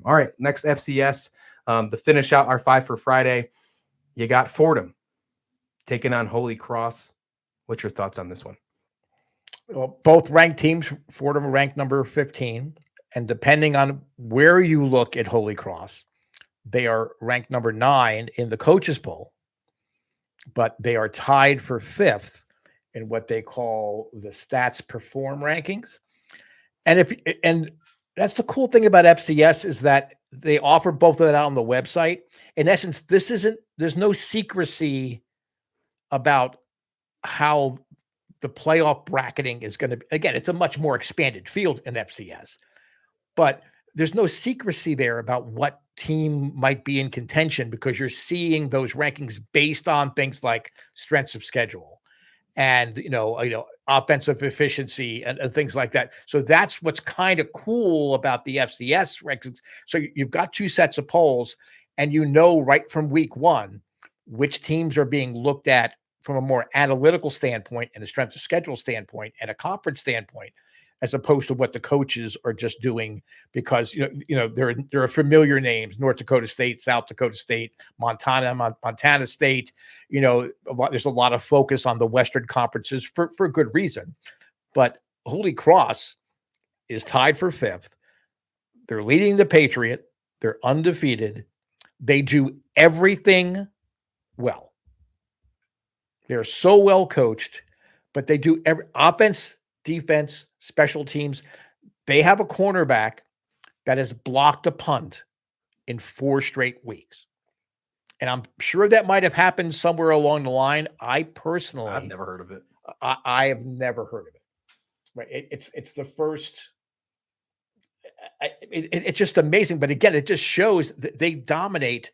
Fordham. All right, next FCS. To finish out our 5 for Friday, you got Fordham taking on Holy Cross. What's your thoughts on this one? Well, both ranked teams. Fordham ranked number 15. And depending on where you look at Holy Cross, they are ranked number 9 in the coaches poll, but they are tied for 5th in what they call the Stats Perform rankings. And that's the cool thing about FCS is that they offer both of that out on the website. In essence, there's no secrecy about how the playoff bracketing is going to be. Again, it's a much more expanded field in FCS, but there's no secrecy there about what team might be in contention because you're seeing those rankings based on things like strengths of schedule and, offensive efficiency and things like that. So that's what's kind of cool about the FCS rankings. So you've got 2 sets of polls and right from week 1, which teams are being looked at from a more analytical standpoint and a strength of schedule standpoint and a conference standpoint, as opposed to what the coaches are just doing because, there are familiar names, North Dakota State, South Dakota State, Montana State, there's a lot of focus on the Western conferences for good reason. But Holy Cross is tied for 5th. They're leading the Patriot. They're undefeated. They do everything well. They're so well coached, but they do every offense, defense, special teams. They have a cornerback that has blocked a punt in 4 straight weeks. And I'm sure that might have happened somewhere along the line. I've never heard of it. I have never heard of it. Right. It's the first. It's just amazing. But again, it just shows that they dominate.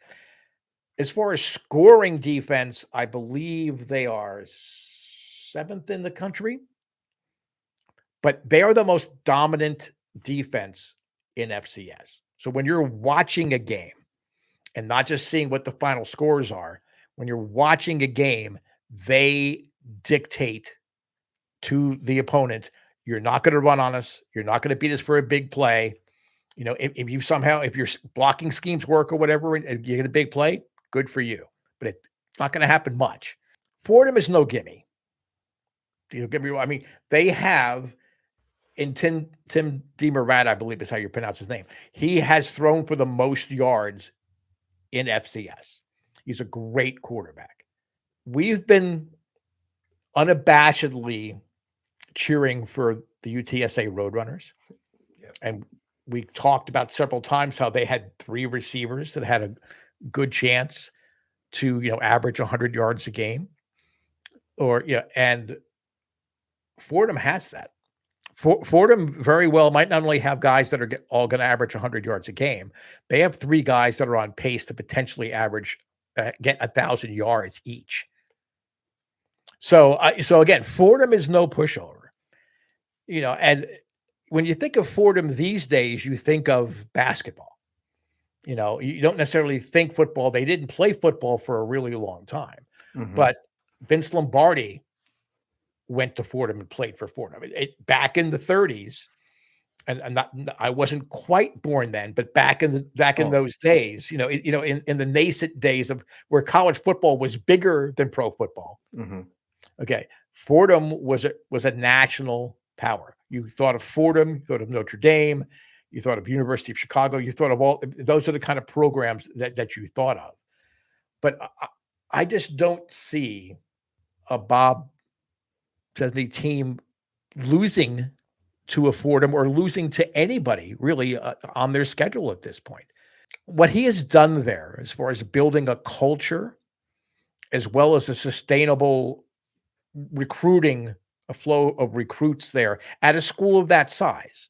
As far as scoring defense, I believe they are 7th in the country, but they are the most dominant defense in FCS. So when you're watching a game and not just seeing what the final scores are, when you're watching a game, they dictate to the opponent, you're not going to run on us. You're not going to beat us for a big play. If your blocking schemes work or whatever, and you get a big play, good for you, but it's not going to happen much. Fordham is no gimme. They have, in Tim DeMurat, I believe is how you pronounce his name. He has thrown for the most yards in FCS. He's a great quarterback. We've been unabashedly cheering for the UTSA Roadrunners. Yep. And we talked about several times how they had 3 receivers that had a good chance to, average 100 yards a game and Fordham has that. Fordham very well might not only have guys that are all going to average 100 yards a game. They have 3 guys that are on pace to potentially get 1,000 yards each. So again, Fordham is no pushover, and when you think of Fordham these days, you think of basketball. You don't necessarily think football. They didn't play football for a really long time, but Vince Lombardi went to Fordham and played for Fordham. Back in the 30s, and I wasn't quite born then, but back in those days, in the nascent days of where college football was bigger than pro football. Mm-hmm. Okay, Fordham was a national power. You thought of Fordham, you thought of Notre Dame. You thought of University of Chicago. You thought of all those are the kind of programs that you thought of. But I just don't see a Bob Chesney team losing to a Fordham or losing to anybody really on their schedule at this point. What he has done there as far as building a culture as well as a sustainable recruiting, a flow of recruits there at a school of that size.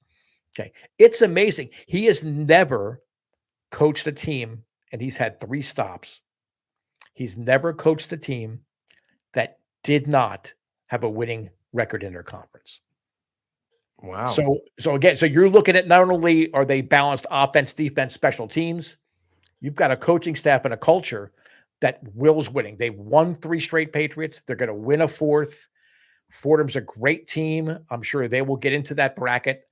Okay. It's amazing. He has never coached a team, and he's had 3 stops. He's never coached a team that did not have a winning record in their conference. Wow. So again, you're looking at not only are they balanced offense, defense, special teams, you've got a coaching staff and a culture that wills winning. They won 3 straight Patriots. They're going to win a 4th. Fordham's a great team. I'm sure they will get into that bracket,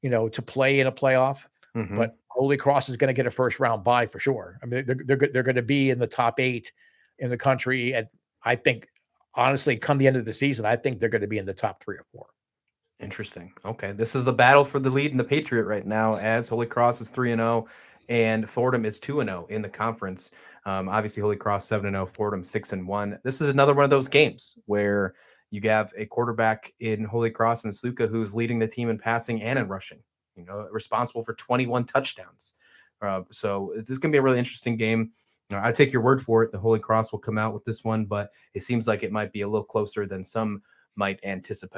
to play in a playoff. Mm-hmm. But Holy Cross is going to get a first round bye for sure. I mean, they're going to be in the top 8 in the country, and I think honestly, come the end of the season, I think they're going to be in the top 3 or 4. Interesting. Okay, this is the battle for the lead in the Patriot right now, as Holy Cross is 3-0 and Fordham is 2-0 in the conference. Obviously, Holy Cross 7-0, Fordham 6-1. This is another one of those games where you have a quarterback in Holy Cross and Sluka who's leading the team in passing and in rushing. Responsible for 21 touchdowns. So this is going to be a really interesting game. I take your word for it. The Holy Cross will come out with this one, but it seems like it might be a little closer than some might anticipate.